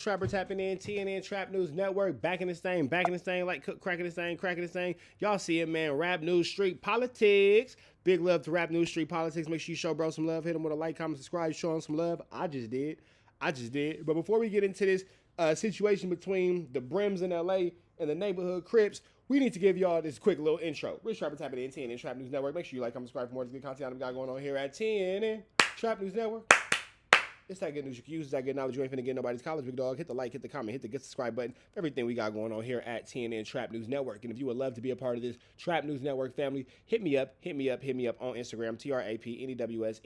Trapper tapping in, TNN Trap News Network, back in this thing, like cracking this thing. Y'all see it, man. Rap News Street Politics. Big love to Rap News Street Politics. Make sure you show bro some love. Hit him with a like, comment, subscribe, show him some love. I just did. But before we get into this situation between the Brims in LA and the Neighborhood Crips, we need to give y'all this quick little intro. Rich Trapper tapping in, TNN Trap News Network. Make sure you like, comment, subscribe for more of this good content we got going on here at TNN Trap News Network. It's that good news you can use. It's that good knowledge you ain't finna get nobody's college, big dog. Hit the like, hit the comment, hit the get subscribe button. Everything we got going on here at TNN Trap News Network. And if you would love to be a part of this Trap News Network family, hit me up on Instagram, TRAP, NEWS,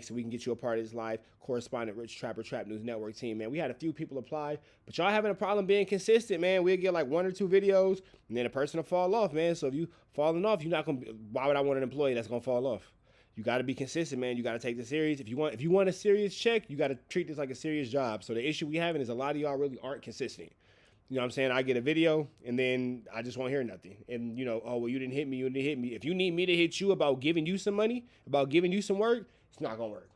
so we can get you a part of this live correspondent Rich Trapper Trap News Network team, man. We had a few people apply, but y'all having a problem being consistent, man. We'll get like 1 or 2 videos, and then a person will fall off, man. So if you falling off, you're not gonna. Why would I want an employee that's gonna fall off? You got to be consistent, man. You got to take this serious. If you want a serious check, you got to treat this like a serious job. So the issue we having is a lot of y'all really aren't consistent. You know what I'm saying? I get a video, and then I just won't hear nothing. And, you know, oh, well, you didn't hit me. If you need me to hit you about giving you some money, about giving you some work, it's not going to work.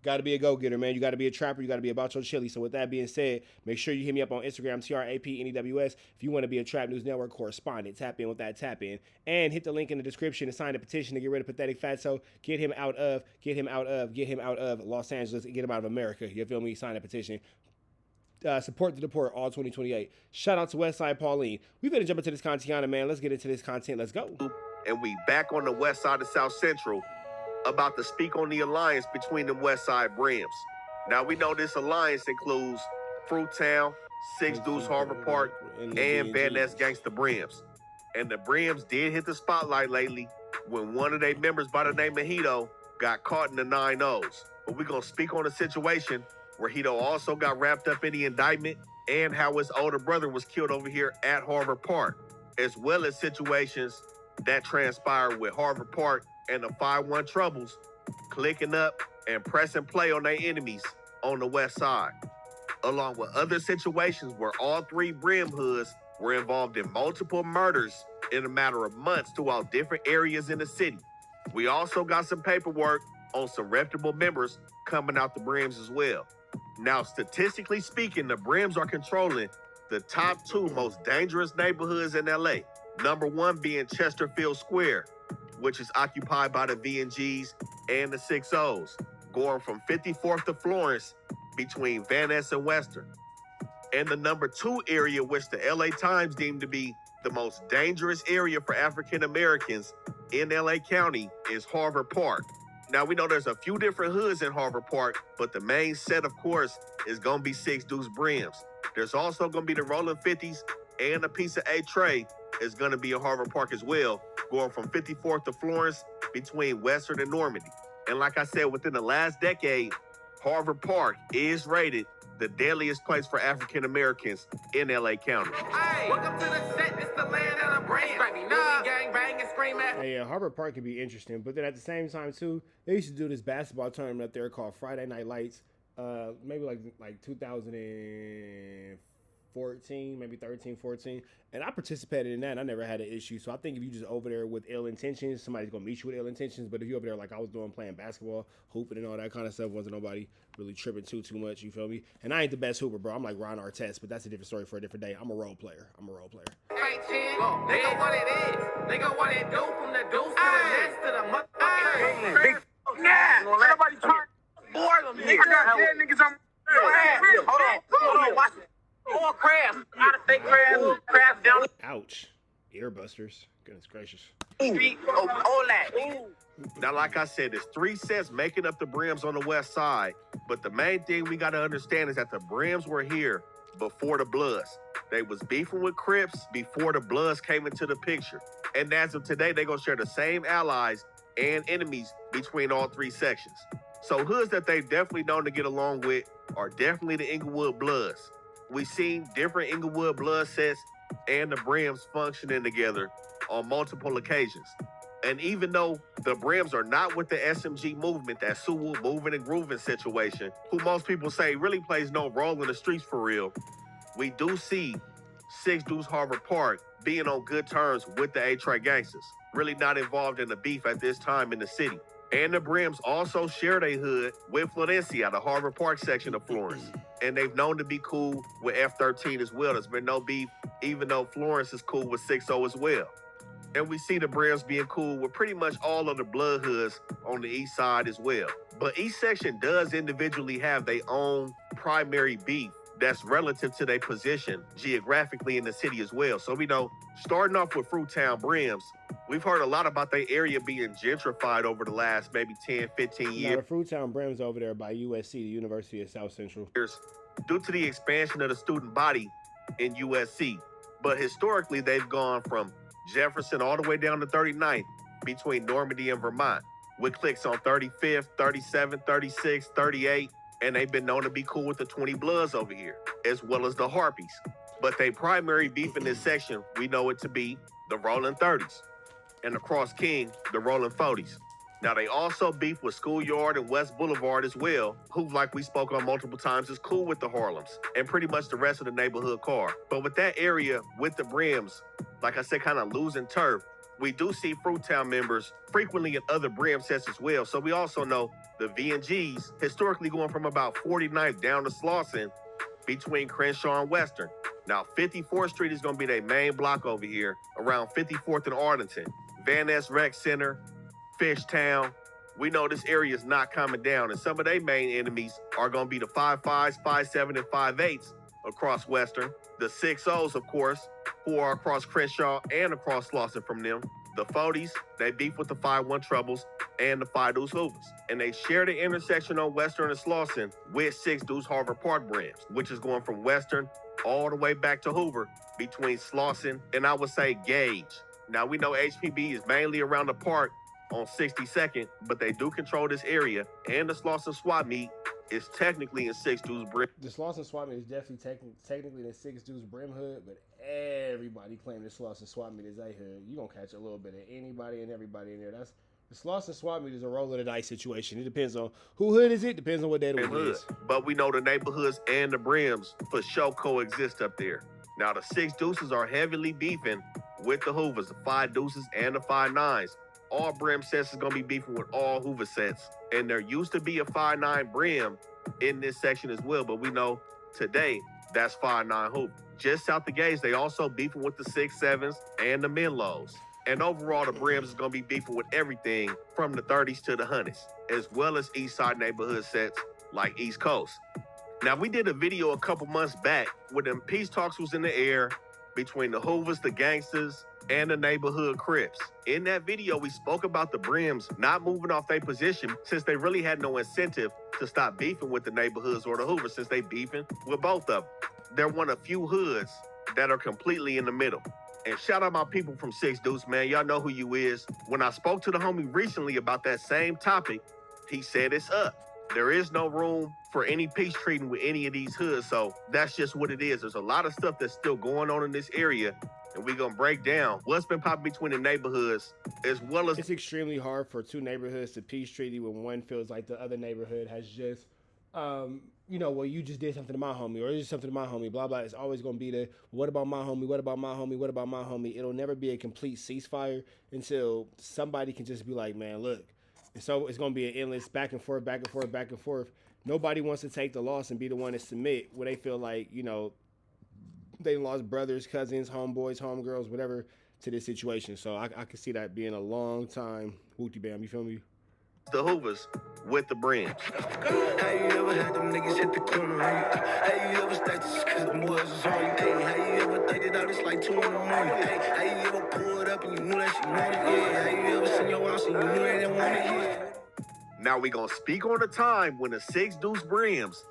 Got to be a go-getter, man. You got to be a trapper. You got to be about your chili. So with that being said, make sure you hit me up on Instagram, TRAP, NEWS. If you want to be a Trap News Network correspondent, tap in with that tap in. And hit the link in the description and sign a petition to get rid of Pathetic Fatso. Get him out of Los Angeles. Get him out of America. You feel me? Sign a petition. Support the deport, all 2028. Shout out to Westside Pauline. We better jump into this content, man. Let's get into this content. Let's go. And we back on the west side of South Central, about to speak on the alliance between the Westside Brims. Now, we know this alliance includes Fruittown, Six Deuce Harvard Park, and Van Ness Gangsta Brims. And the Brims did hit the spotlight lately when one of their members by the name of Hedo got caught in the 9-0s. But we're going to speak on a situation where Hedo also got wrapped up in the indictment and how his older brother was killed over here at Harvard Park, as well as situations that transpired with Harvard Park and the 5-1 Troubles clicking up and pressing play on their enemies on the west side, along with other situations where all 3 Brim hoods were involved in multiple murders in a matter of months throughout different areas in the city. We also got some paperwork on some reputable members coming out the Brims as well. Now, statistically speaking, the Brims are controlling the top 2 most dangerous neighborhoods in LA. Number 1 being Chesterfield Square, which is occupied by the VNGs and the 6-0s, going from 54th to Florence between Van Ness and Western. And the number 2 area, which the LA Times deemed to be the most dangerous area for African Americans in LA County, is Harvard Park. Now, we know there's a few different hoods in Harvard Park, but the main set, of course, is going to be 6 Deuce Brims. There's also going to be the Rollin 50s, and a piece of A Tray is going to be in Harvard Park as well, going from 54th to Florence between Western and Normandy. And like I said, within the last decade, Harvard Park is rated the deadliest place for African Americans in LA County. Hey, welcome to the set. It's the land of the brand. Gang bang and scream at. Hey, Harvard Park could be interesting, but then at the same time too, they used to do this basketball tournament up there called Friday Night Lights. Maybe like 2014, maybe 13, 14. And I participated in that, and I never had an issue. So I think if you just over there with ill intentions, somebody's going to meet you with ill intentions. But if you over there like I was doing, playing basketball, hooping and all that kind of stuff, wasn't nobody really tripping too much, you feel me? And I ain't the best hooper, bro. I'm like Ron Artest, but that's a different story for a different day. I'm a role player. Hey, chin. They go what it is. They go what it do from the deuce to the nest to the motherfucker. Yeah. Nobody trying to board them. Niggas got dead niggas on. Hold on. Watch it. All crabs. Out of fake crabs down. Ouch. Earbusters. Goodness gracious. All that. Now, like I said, there's 3 sets making up the Brims on the west side, but the main thing we got to understand is that the Brims were here before the Bloods. They was beefing with Crips before the Bloods came into the picture. And as of today, they're going to share the same allies and enemies between all 3 sections. So hoods that they've definitely known to get along with are definitely the Inglewood Bloods. We've seen different Inglewood Blood sets and the Brims functioning together on multiple occasions. And even though the Brims are not with the SMG movement, that Suwu moving and grooving situation, who most people say really plays no role in the streets for real, we do see 6 Deuce Harvard Park being on good terms with the A-Tray gangsters, really not involved in the beef at this time in the city. And the Brims also shared a hood with Florencia, the Harvard Park section of Florence. and they've known to be cool with F13 as well. There's been no beef, even though Florence is cool with 6-0 as well. And we see the Brims being cool with pretty much all of the blood hoods on the east side as well. But each section does individually have their own primary beef that's relative to their position geographically in the city as well. So we know, starting off with Fruittown Brims, we've heard a lot about their area being gentrified over the last maybe 10, 15 years. Now, the Fruittown Brims over there by USC, the University of South Central. Due to the expansion of the student body in USC. But historically, they've gone from Jefferson all the way down to 39th between Normandy and Vermont, with cliques on 35th, 37th, 36th, 38th, and they've been known to be cool with the 20 Bloods over here, as well as the Harpies. But their primary beef in this section, we know it to be the Rollin 30s, and across King, the Rollin 40s. Now, they also beef with Schoolyard and West Boulevard as well, who, like we spoke on multiple times, is cool with the Harlems and pretty much the rest of the neighborhood car. But with that area, with the Brims, like I said, kind of losing turf, we do see Fruittown members frequently in other Brim sets as well. So we also know the V&Gs historically going from about 49th down to Slauson between Crenshaw and Western. Now, 54th Street is going to be their main block over here, around 54th and Arlington. Van Ness Rec Center, Fishtown. We know this area is not coming down, and some of their main enemies are going to be the 5-5s, 5-7, and 5-8s across Western. The 6-0s, of course, who are across Crenshaw and across Slauson from them. The 40s, they beef with the 5-1 Troubles and the 5 Deuce Hoovers. And they share the intersection on Western and Slauson with 6 Deuce Harvard Park Brims, which is going from Western all the way back to Hoover between Slauson and I would say Gage. Now, we know HPB is mainly around the park on 62nd, but they do control this area, and the Slauson Swap Meet is technically in 6 Deuce Brim. The Slauson Swap Meet is definitely technically in 6 Deuce Brim hood, but everybody claiming the Slauson Swap Meet is a hood. You gonna catch a little bit of anybody and everybody in there. That's the Slauson Swap Meet is a roll of the dice situation. It depends on who hood is it. Depends on what day the week is. But we know the neighborhoods and the Brims for sure coexist up there. Now the 6 Deuces are heavily beefing with the Hoovers, the 5 Deuces and the 5-9s. All Brim sets is going to be beefing with all Hoover sets. And there used to be a 5-9 Brim in this section as well, but we know today that's 5-9 Hoover. Just south the Gage, they also beefing with the 6-7s and the Menlos. And overall, the Brims is going to be beefing with everything from the 30s to the 100s, as well as East Side neighborhood sets like East Coast. Now, we did a video a couple months back when the peace talks was in the air between the Hoovers, the Gangsters, and the Neighborhood Crips. In that video, we spoke about the Brims not moving off their position since they really had no incentive to stop beefing with the neighborhoods or the Hoovers since they beefing with both of them. They're one of few hoods that are completely in the middle. And shout out my people from 6 Deuce, man. Y'all know who you is. When I spoke to the homie recently about that same topic, he said it's up. There is no room for any peace treating with any of these hoods, so that's just what it is. There's a lot of stuff that's still going on in this area, and we're going to break down what's been popping between the neighborhoods as well as... It's extremely hard for 2 neighborhoods to peace treaty when one feels like the other neighborhood has just, well, you just did something to my homie, or you did something to my homie, blah, blah. It's always going to be the, what about my homie, what about my homie, what about my homie? It'll never be a complete ceasefire until somebody can just be like, man, look. So it's going to be an endless back and forth, back and forth, back and forth. Nobody wants to take the loss and be the one to submit where they feel like, they lost brothers, cousins, homeboys, homegirls, whatever to this situation. So I can see that being a long time wooty bam. You feel me? The Hoovers with the Brims. How you ever had them niggas hit the corner on you? How you ever stacked this cause them boys was on you? Hey, how you ever think it out? It's like 2 in the morning. Hey, how you ever pull it up and you knew that she wanted it? Yeah, how you ever seen your house and you knew they didn't want it? Yeah. Now we gonna speak on the time when the 6 Deuce Brims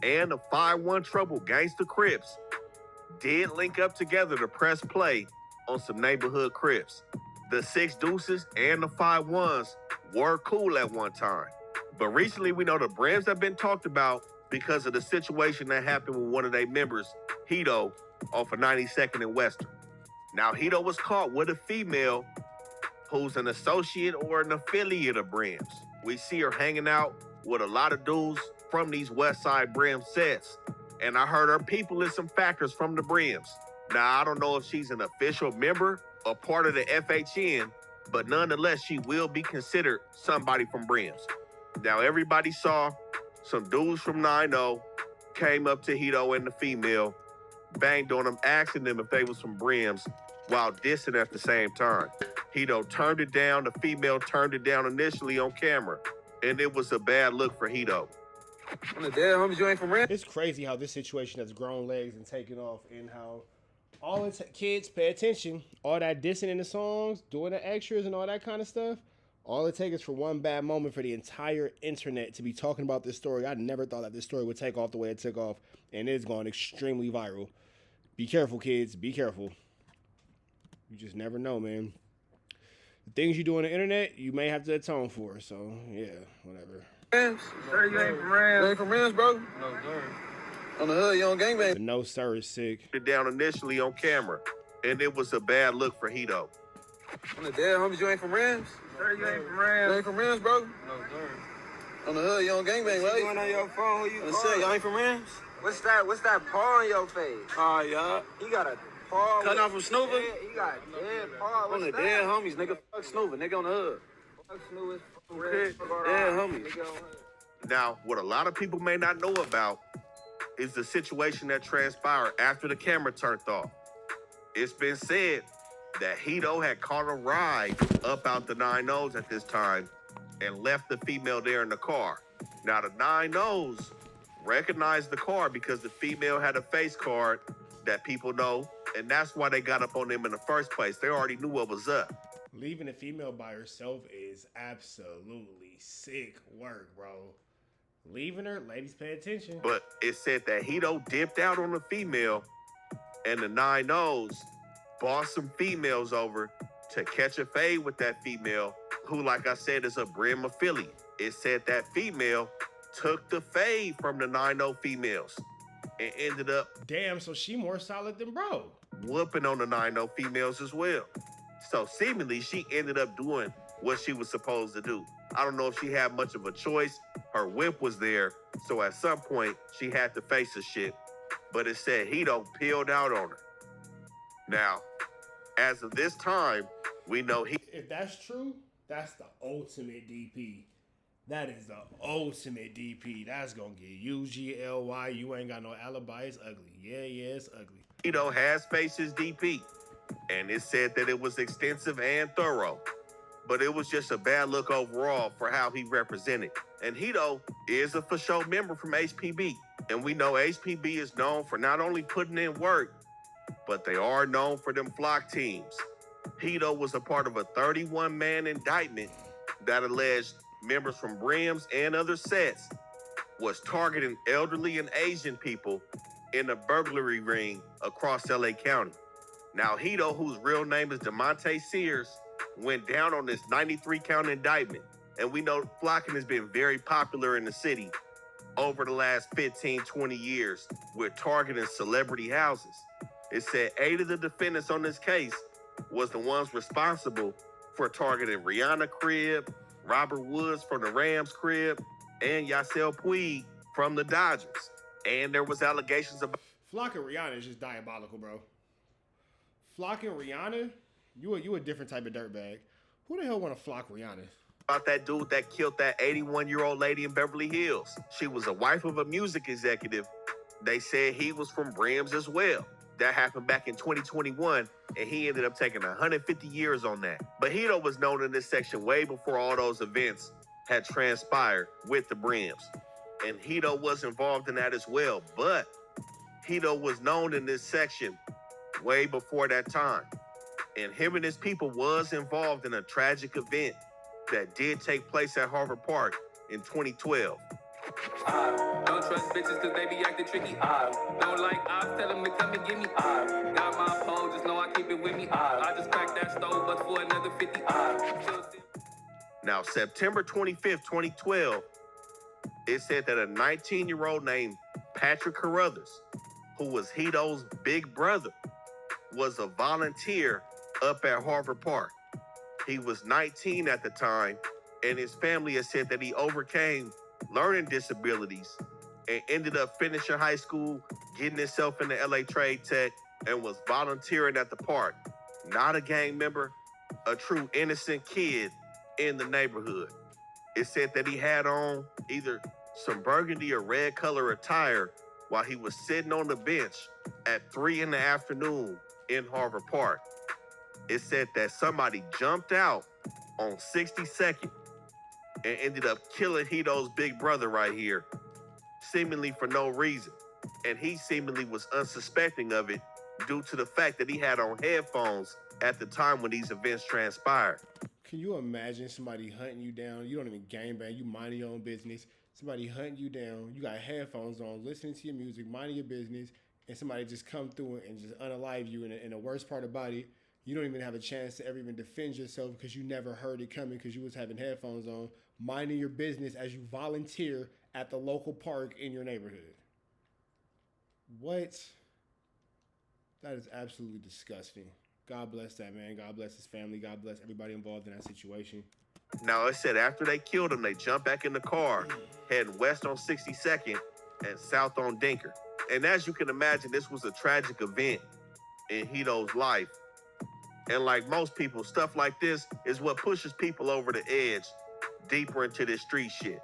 and the 5-1 Trouble Gangster Crips did link up together to press play on some Neighborhood Crips. The 6 Deuces and the 5-1s were cool at one time. But recently we know the Brims have been talked about because of the situation that happened with one of their members, Hedo, off of 92nd and Western. Now Hedo was caught with a female who's an associate or an affiliate of Brims. We see her hanging out with a lot of dudes from these Westside Brims sets. And I heard her people is some factors from the Brims. Now, I don't know if she's an official member or part of the FHN, but nonetheless, she will be considered somebody from Brims. Now, everybody saw some dudes from 9-0 came up to Hedo and the female, banged on them, asking them if they was from Brims, while dissing at the same time. Hedo turned it down. The female turned it down initially on camera, and it was a bad look for Hedo. On the dead homies, you ain't from Brims? It's crazy how this situation has grown legs and taken off, and how all the kids pay attention. All that dissing in the songs, doing the extras and all that kind of stuff. All it takes is for one bad moment for the entire internet to be talking about this story. I never thought that this story would take off the way it took off, and it's gone extremely viral. Be careful, kids. Be careful. You just never know, man. The things you do on the internet, you may have to atone for. So, yeah, whatever. Brims? Sir, you ain't from Brims. You ain't from Brims, bro? No, sir. On the hood, you on gangbang? The no, sir is sick. It down initially on camera, and it was a bad look for Hedo. On the dead homies, you ain't from Brims? Sir, you ain't from Brims. You ain't from Brims, bro? No, sir. On the hood, you on gangbang, right? Going on your phone, who you calling? Y'all ain't from Brims? What's that paw on your face? Oh, yeah. He got a paw. Cut off from Snoover? He got a dead paw. On the dead homies, nigga. Fuck Snoover, nigga on the hood. Fuck Snoover. Dead homies. Now, what a lot of people may not know about is the situation that transpired after the camera turned off. It's been said that Hedo had caught a ride up out the 9-0s at this time and left the female there in the car. Now, the 9-0s recognized the car because the female had a face card that people know, and that's why they got up on them in the first place. They already knew what was up. Leaving a female by herself is absolutely sick work, bro. Leaving her, ladies, pay attention. But it said that Hedo dipped out on the female, and the 9-0s bossed some females over to catch a fade with that female, who, like I said, is a Brim affiliate. It said that female took the fade from the 9-0 females and ended up... Damn, so she more solid than bro. ...whooping on the 9-0 females as well. So seemingly, she ended up doing what she was supposed to do. I don't know if she had much of a choice. Her whip was there, so at some point, she had to face the shit. But it said Hedo peeled out on her. Now, as of this time, we know he... If that's true, that's the ultimate DP. That is the ultimate DP. That's gonna get UGLY. You ain't got no alibi. It's ugly. Yeah, it's ugly. Hedo has faced his DP, and it said that it was extensive and thorough. But it was just a bad look overall for how he represented. And Hedo is a for show member from HPB. And we know HPB is known for not only putting in work, but they are known for them flock teams. Hedo was a part of a 31-man indictment that alleged members from Brims and other sets was targeting elderly and Asian people in a burglary ring across LA County. Now, Hedo, whose real name is DeMonte Sears, went down on this 93-count indictment. And we know flocking has been very popular in the city over the last 15, 20 years with targeting celebrity houses. It said 8 of the defendants on this case was the ones responsible for targeting Rihanna crib, Robert Woods from the Rams crib, and Yasiel Puig from the Dodgers. And there was allegations about... Flocking Rihanna is just diabolical, bro. Flocking Rihanna? You a different type of dirtbag. Who the hell want to flock Rihanna? About that dude that killed that 81-year-old lady in Beverly Hills. She was a wife of a music executive. They said he was from Brims as well. That happened back in 2021, and he ended up taking 150 years on that. But Hedo was known in this section way before all those events had transpired with the Brims. And Hedo was involved in that as well. But Hedo was known in this section way before that time. And him and his people was involved in a tragic event that did take place at Harvard Park in 2012. Don't trust bitches cause they be acting tricky. Don't like ops, tell them to come and get me. Got my phone, just know I keep it with me. I just cracked that stove, but for another 50. Now, September 25th, 2012, it said that a 19-year-old named Patrick Carruthers, who was Hedo's big brother, was a volunteer up at Harvard Park. He was 19 at the time, and his family has said that he overcame learning disabilities and ended up finishing high school, getting himself into LA Trade Tech, and was volunteering at the park. Not a gang member, a true innocent kid in the neighborhood. It said that he had on either some burgundy or red color attire while he was sitting on the bench at 3 in the afternoon in Harvard Park. It said that somebody jumped out on 62nd and ended up killing Hedo's big brother right here, seemingly for no reason. And he seemingly was unsuspecting of it due to the fact that he had on headphones at the time when these events transpired. Can you imagine somebody hunting you down? You don't even gangbang, you minding your own business. Somebody hunting you down, you got headphones on, listening to your music, minding your business, and somebody just come through and just unalive you in the worst part about it. You don't even have a chance to ever even defend yourself because you never heard it coming because you was having headphones on, minding your business as you volunteer at the local park in your neighborhood. What? That is absolutely disgusting. God bless that man. God bless his family. God bless everybody involved in that situation. Now, it said after they killed him, they jumped back in the car, heading west on 62nd and south on Dinker. And as you can imagine, this was a tragic event in Hedo's life. And like most people, stuff like this is what pushes people over the edge deeper into this street shit.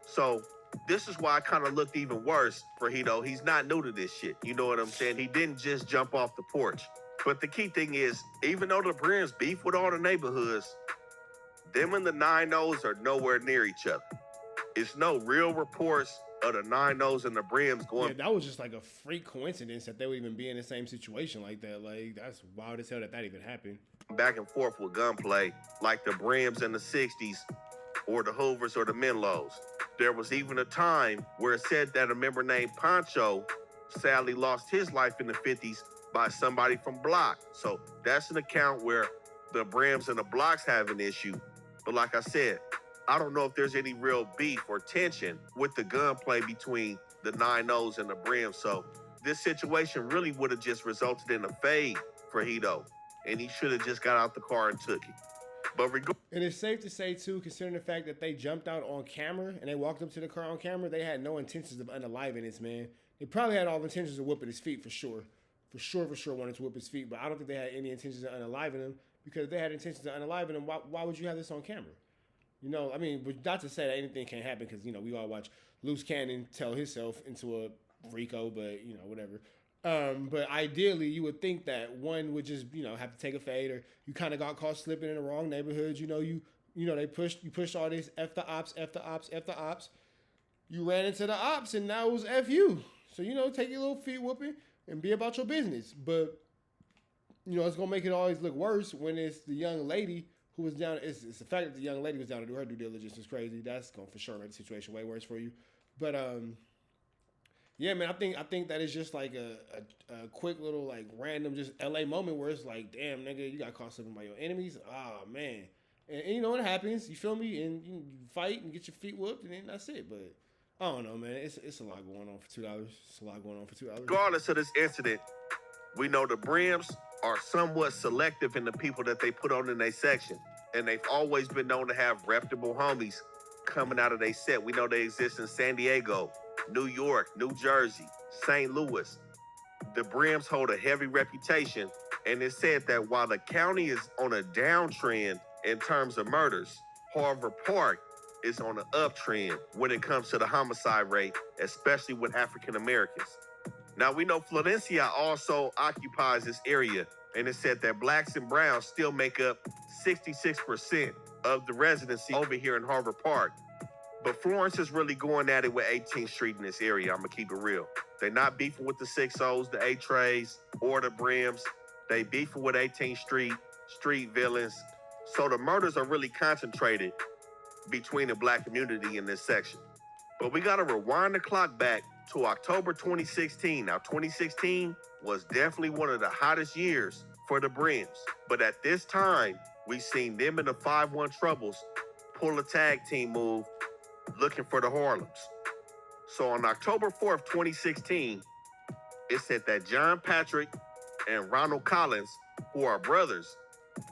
So this is why I kind of looked even worse for Hedo. He's not new to this shit. You know what I'm saying? He didn't just jump off the porch. But the key thing is, even though the Brims beef with all the neighborhoods, them and the 9-0s are nowhere near each other. It's no real reports of the 9-0s and the Brims going. Yeah, that was just like a freak coincidence that they would even be in the same situation like that. Like, that's wild as hell that even happened. Back and forth with gunplay, like the Brims in the 60s, or the Hoovers or the Menlos. There was even a time where it said that a member named Pancho sadly lost his life in the 50s by somebody from Block. So that's an account where the Brims and the Blocks have an issue. But like I said, I don't know if there's any real beef or tension with the gunplay between the 9-0s and the Brims. So this situation really would have just resulted in a fade for Hedo, and he should have just got out the car and took it. But and it's safe to say, too, considering the fact that they jumped out on camera and they walked up to the car on camera, they had no intentions of unaliving this man. They probably had all the intentions of whooping his feet for sure. For sure wanted to whip his feet, but I don't think they had any intentions of unaliving him, because if they had intentions of unaliving him, why would you have this on camera? You know, I mean, but not to say that anything can't happen, because, you know, we all watch Loose Cannon tell himself into a Rico, but, you know, whatever. But ideally, you would think that one would just, you know, have to take a fade, or you kind of got caught slipping in the wrong neighborhood. You know, you pushed all this F the ops. You ran into the ops, and now it was F you. So, you know, take your little feet whooping and be about your business. But, you know, it's going to make it always look worse when it's the young lady who was down. It's the fact that the young lady was down to do her due diligence is crazy. That's going to for sure make the situation way worse for you. But, yeah, man, I think that is just like a quick little, like, random just LA moment where it's like, damn, nigga, you got caught slipping by your enemies. Oh, man. And you know what happens. You feel me? And you fight and get your feet whooped, and then that's it. But I don't know, man. It's a lot going on for $2. It's a lot going on for $2. regardless of this incident, we know the Brims are somewhat selective in the people that they put on in their section. And they've always been known to have reputable homies coming out of their set. We know they exist in San Diego, New York, New Jersey, St. Louis. The Brims hold a heavy reputation, and it's said that while the county is on a downtrend in terms of murders, Harvard Park is on an uptrend when it comes to the homicide rate, especially with African Americans. Now, we know Florencia also occupies this area, and it said that blacks and browns still make up 66% of the residency over here in Harvard Park. But Florence is really going at it with 18th Street in this area. I'm going to keep it real. They're not beefing with the 6-0s, the 8-Trays, or the Brims. They beefing with 18th Street, street villains. So the murders are really concentrated between the black community in this section. But we got to rewind the clock back to October 2016. Now, 2016 was definitely one of the hottest years for the Brims. But at this time, we seen them in the 5-1 Troubles pull a tag team move looking for the Harlems. So on October 4th, 2016, it said that John Patrick and Ronald Collins, who are brothers,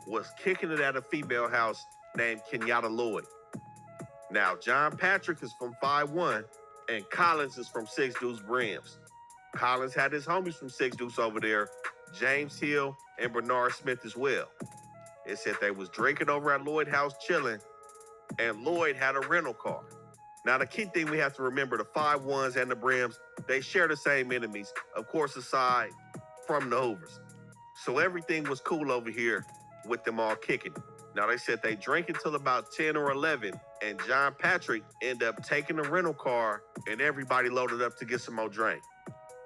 was kicking it at a female house named Kenyatta Lloyd. Now, John Patrick is from 5-1, and Collins is from 6 Deuce Brims. Collins had his homies from 6 Deuce over there, James Hill and Bernard Smith as well. It said they was drinking over at Lloyd house chilling, and Lloyd had a rental car. Now, the key thing we have to remember, the 5-1s and the Brims, they share the same enemies, of course, aside from the Hoovers. So everything was cool over here with them all kicking. Now, they said they drank until about 10 or 11, and John Patrick ended up taking a rental car, and everybody loaded up to get some more drink.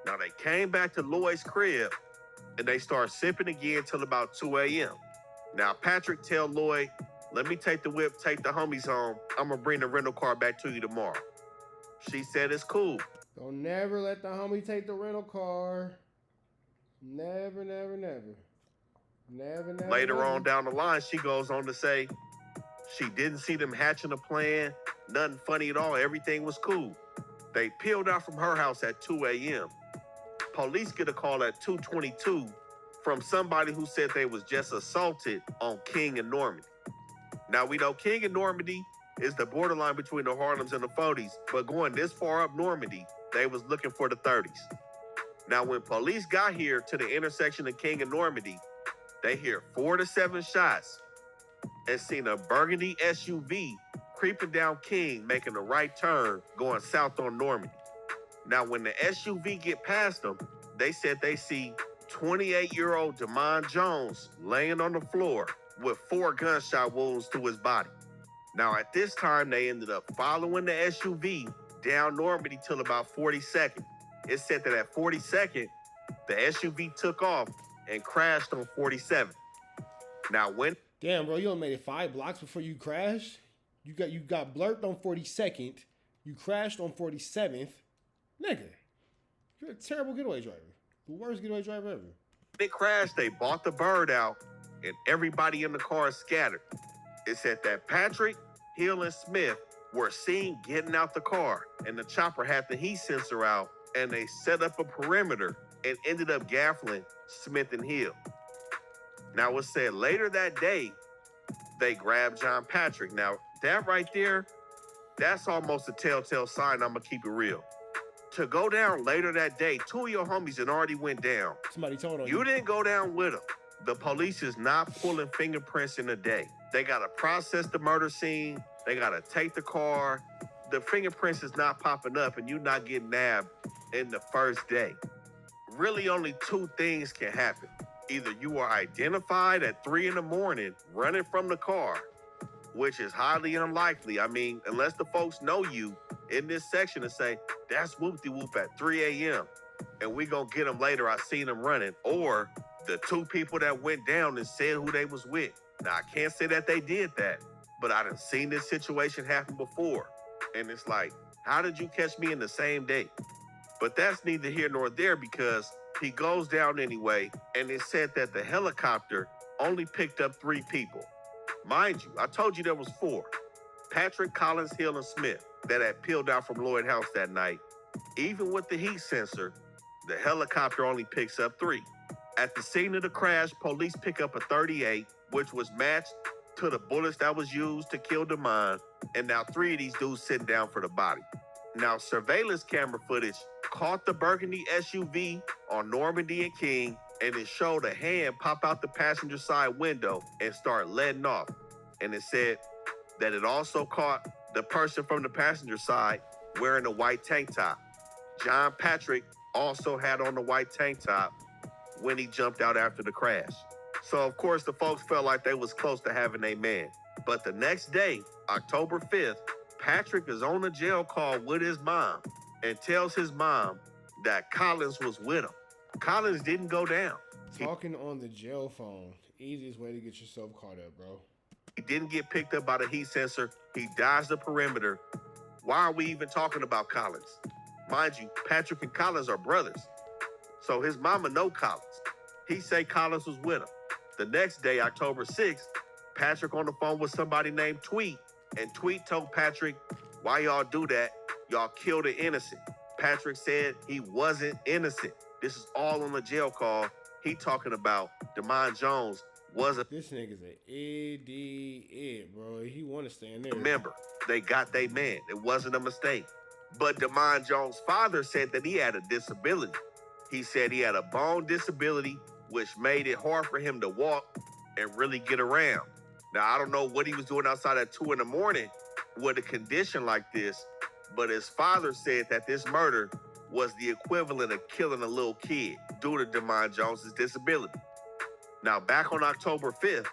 Now, they came back to Lloyd's crib, and they started sipping again till about 2 a.m. Now, Patrick tell Lloyd, let me take the whip, take the homies home. I'm going to bring the rental car back to you tomorrow. She said it's cool. Don't never let the homie take the rental car. Never, never, never. Never, never. Later on down the line, she goes on to say she didn't see them hatching a plan. Nothing funny at all. Everything was cool. They peeled out from her house at 2 a.m. Police get a call at 2:22 from somebody who said they was just assaulted on King and Normandy. Now, we know King and Normandy is the borderline between the Harlems and the 40s, but going this far up Normandy, they was looking for the 30s. Now, when police got here to the intersection of King and Normandy, they hear 4 to 7 shots and seen a burgundy SUV creeping down King, making a right turn, going south on Normandy. Now, when the SUV get past them, they said they see 28-year-old Damon Jones laying on the floor with 4 gunshot wounds to his body. Now, at this time, they ended up following the SUV down Normandy till about 42nd. It said that at 42nd, the SUV took off and crashed on 47th. Now, when... Damn, bro, you only made it 5 blocks before you crashed? You got blurped on 42nd. You crashed on 47th. Nigga, you're a terrible getaway driver. The worst getaway driver ever. they crashed, they bought the bird out, and everybody in the car scattered. It said that Patrick, Hill, and Smith were seen getting out the car, and the chopper had the heat sensor out, and they set up a perimeter and ended up gaffling Smith and Hill. Now, it said later that day, they grabbed John Patrick. Now, that right there, that's almost a telltale sign. I'm gonna keep it real. To go down later that day, 2 of your homies had already went down. Somebody told on you. You didn't go down with them. The police is not pulling fingerprints in a day. They gotta process the murder scene. They gotta take the car. The fingerprints is not popping up, and you not getting nabbed in the first day. Really, only two things can happen. Either you are identified at 3 in the morning running from the car, which is highly unlikely. I mean, unless the folks know you in this section and say, that's whoop-de-whoop at 3 a.m. and we gonna get them later, I seen them running. Or the two people that went down and said who they was with. Now, I can't say that they did that, but I done seen this situation happen before. And it's like, how did you catch me in the same day? But that's neither here nor there, because he goes down anyway, and it said that the helicopter only picked up 3 people. Mind you, I told you there was 4. Patrick, Collins, Hill, and Smith that had peeled out from Lloyd House that night. Even with the heat sensor, the helicopter only picks up 3. At the scene of the crash, police pick up a .38, which was matched to the bullets that was used to kill Damon, and now 3 of these dudes sitting down for the body. Now, surveillance camera footage caught the burgundy SUV on Normandy and King, and it showed a hand pop out the passenger side window and start letting off. And it said that it also caught the person from the passenger side wearing a white tank top. John Patrick also had on the white tank top when he jumped out after the crash. So, of course, the folks felt like they was close to having a man. But the next day, October 5th, Patrick is on a jail call with his mom and tells his mom that Collins was with him. Collins didn't go down. Talking on the jail phone. Easiest way to get yourself caught up, bro. He didn't get picked up by the heat sensor. He dodged the perimeter. Why are we even talking about Collins? Mind you, Patrick and Collins are brothers. So his mama know Collins. He say Collins was with him. The next day, October 6th, Patrick on the phone with somebody named Tweet, and Tweet told Patrick, why y'all do that? Y'all killed an innocent. Patrick said he wasn't innocent. This is all on the jail call. He talking about Damon Jones wasn't. This nigga's an idiot, bro. He want to stay in there. Remember, they got their man. It wasn't a mistake. But Damon Jones' father said that he had a disability. He said he had a bone disability, which made it hard for him to walk and really get around. Now, I don't know what he was doing outside at 2 in the morning with a condition like this, but his father said that this murder was the equivalent of killing a little kid due to Demond Jones's disability. Now, back on October 5th,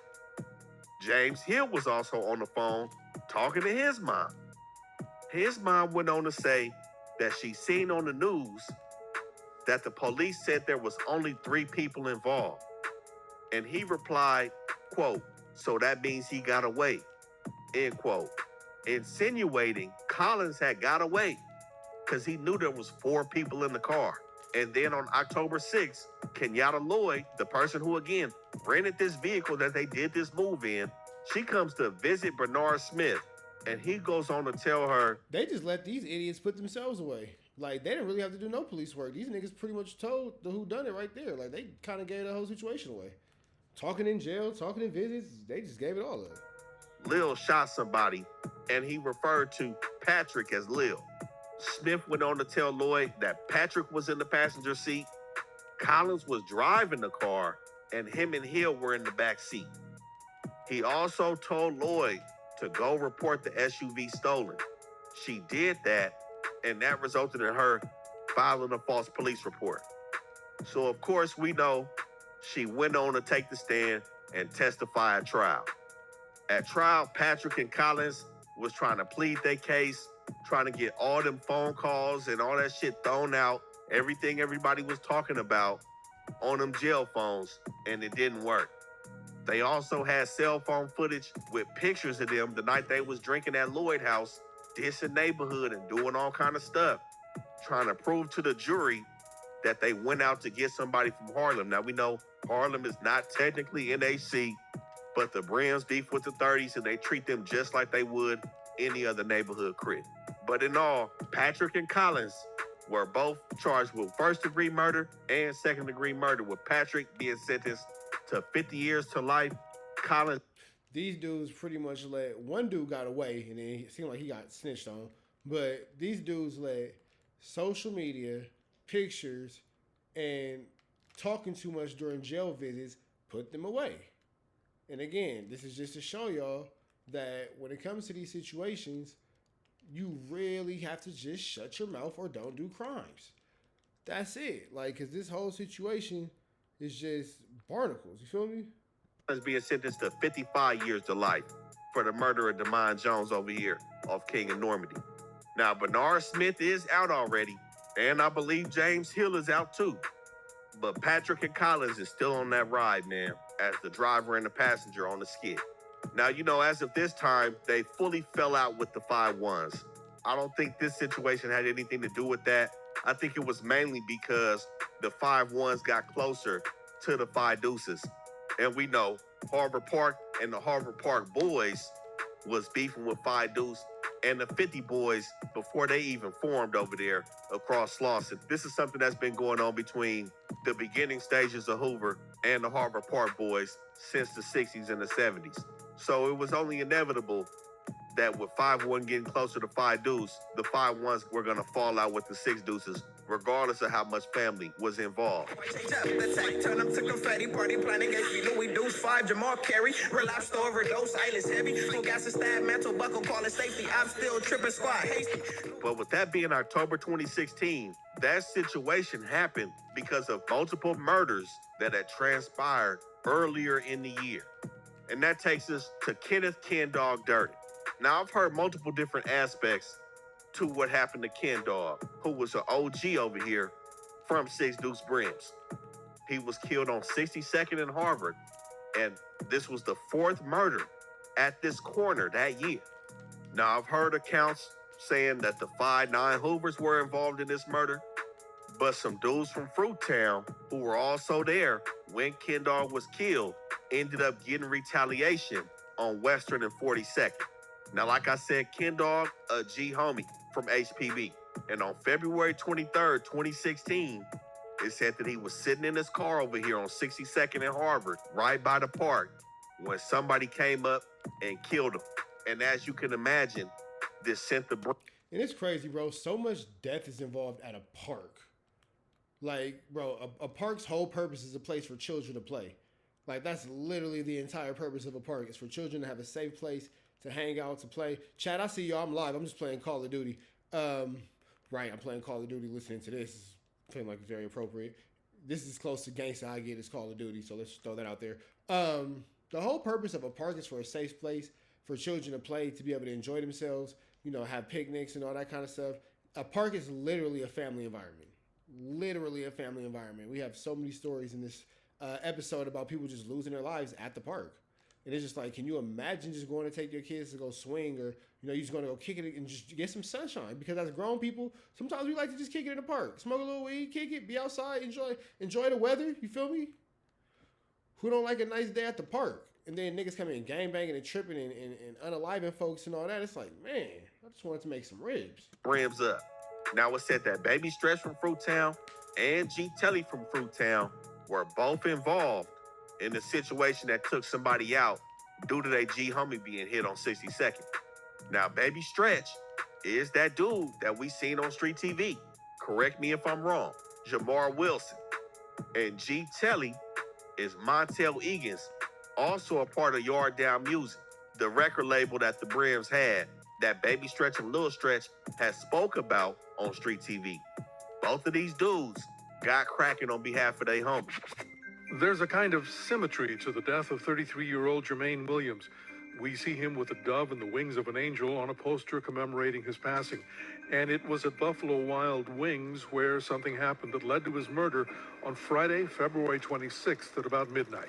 James Hill was also on the phone talking to his mom. His mom went on to say that she seen on the news that the police said there was only 3 people involved. And he replied, quote, "So that means he got away," end quote, insinuating Collins had got away because he knew there was 4 people in the car. And then on October 6th, Kenyatta Lloyd, the person who again rented this vehicle that they did this move in, she comes to visit Bernard Smith, and he goes on to tell her, They just let these idiots put themselves away. Like, they didn't really have to do no police work. These niggas pretty much told the whodunit right there. Like, they kind of gave the whole situation away. Talking in jail, talking in visits, they just gave it all up. Lil shot somebody, and he referred to Patrick as Lil. Smith went on to tell Lloyd that Patrick was in the passenger seat, Collins was driving the car, and him and Hill were in the back seat. He also told Lloyd to go report the SUV stolen. She did that, and that resulted in her filing a false police report. So, of course, we know she went on to take the stand and testify at trial. At trial, Patrick and Collins was trying to plead their case, trying to get all them phone calls and all that shit thrown out, everything everybody was talking about on them jail phones, and it didn't work. They also had cell phone footage with pictures of them the night they was drinking at Lloyd House, dissing Neighborhood and doing all kind of stuff, trying to prove to the jury that they went out to get somebody from Harlem. Now, we know Harlem is not technically NHC, but the Brims beef with the 30s, and they treat them just like they would any other neighborhood crip. But in all, Patrick and Collins were both charged with first-degree murder and second-degree murder, with Patrick being sentenced to 50 years to life. Collins... These dudes pretty much let, one dude got away, and then it seemed like he got snitched on, but these dudes let social media, pictures, and talking too much during jail visits put them away. And again, this is just to show y'all that when it comes to these situations, you really have to just shut your mouth or don't do crimes. That's it. Like, because this whole situation is just barnacles. You feel me? is being sentenced to 55 years to life for the murder of Demond Jones over here off King and Normandy. Now, Bernard Smith is out already, and I believe James Hill is out too. But Patrick and Collins is still on that ride, man, as the driver and the passenger on the skid. Now, you know, as of this time, they fully fell out with the 5-1s. I don't think this situation had anything to do with that. I think it was mainly because the 5-1s got closer to the 5 deuces. And we know Harvard Park and the Harvard Park boys was beefing with 5 Deuce and the 50 boys before they even formed over there across Slauson. This is something that's been going on between the beginning stages of Hoover and the Harvard Park boys since the 60s and the 70s. So it was only inevitable that with 5-1 getting closer to 5 Deuce, the 5-1s were going to fall out with the 6 Deuces, regardless of how much family was involved. Turn them to confetti, party planning, HP, Louis Deuce, 5, Jamal Carey, relapsed overdose, eyeless heavy, no gas and stab, mantle buckle, calling safety, I'm still tripping squad, hasty. But with that being October 2016, that situation happened because of multiple murders that had transpired earlier in the year. And that takes us to Kenneth Ken Dog Dirty. Now, I've heard multiple different aspects to what happened to Ken Dog, who was an OG over here from 6 Deuce Brims. He was killed on 62nd and Harvard, and this was the 4th murder at this corner that year. Now, I've heard accounts saying that the 5-9 Hoovers were involved in this murder, but some dudes from Fruittown, who were also there when Ken Dog was killed, ended up getting retaliation on Western and 42nd. Now, like I said, Ken Dog, a G homie from HPB. And on February 23rd, 2016, it said that he was sitting in his car over here on 62nd and Harvard, right by the park, when somebody came up and killed him. And as you can imagine, this sent the... And it's crazy, bro. So much death is involved at a park. Like, bro, a park's whole purpose is a place for children to play. Like, that's literally the entire purpose of a park. It's for children to have a safe place to hang out, to play. Chat, I see y'all. I'm live. I'm just playing Call of Duty. Right, I'm playing Call of Duty. Listening to this is feeling like very appropriate. This is close to gangsta I get is Call of Duty, so let's throw that out there. The whole purpose of a park is for a safe place for children to play, to be able to enjoy themselves, have picnics and all that kind of stuff. A park is literally a family environment. Literally a family environment. We have so many stories in this episode about people just losing their lives at the park. And it's just like, can you imagine just going to take your kids to go swing, or, you're just going to go kick it and just get some sunshine? Because as grown people, sometimes we like to just kick it in the park. Smoke a little weed, kick it, be outside, enjoy the weather. You feel me? Who don't like a nice day at the park? And then niggas come in gangbanging and tripping and unaliving folks and all that. It's like, man, I just wanted to make some ribs. Brims up. Now it said that Baby Stretch from Fruittown and G Telly from Fruittown were both involved in the situation that took somebody out due to their G homie being hit on 62nd. Now, Baby Stretch is that dude that we seen on street TV. Correct me if I'm wrong. Jamar Wilson. And G Telly is Montel Egan's, also a part of Yard Down Music, the record label that the Brims had, that Baby Stretch and Lil Stretch had spoke about on street TV. Both of these dudes got cracking on behalf of their homies. There's a kind of symmetry to the death of 33-year-old Jermaine Williams. We see him with a dove and the wings of an angel on a poster commemorating his passing. And it was at Buffalo Wild Wings where something happened that led to his murder on Friday, February 26th at about midnight.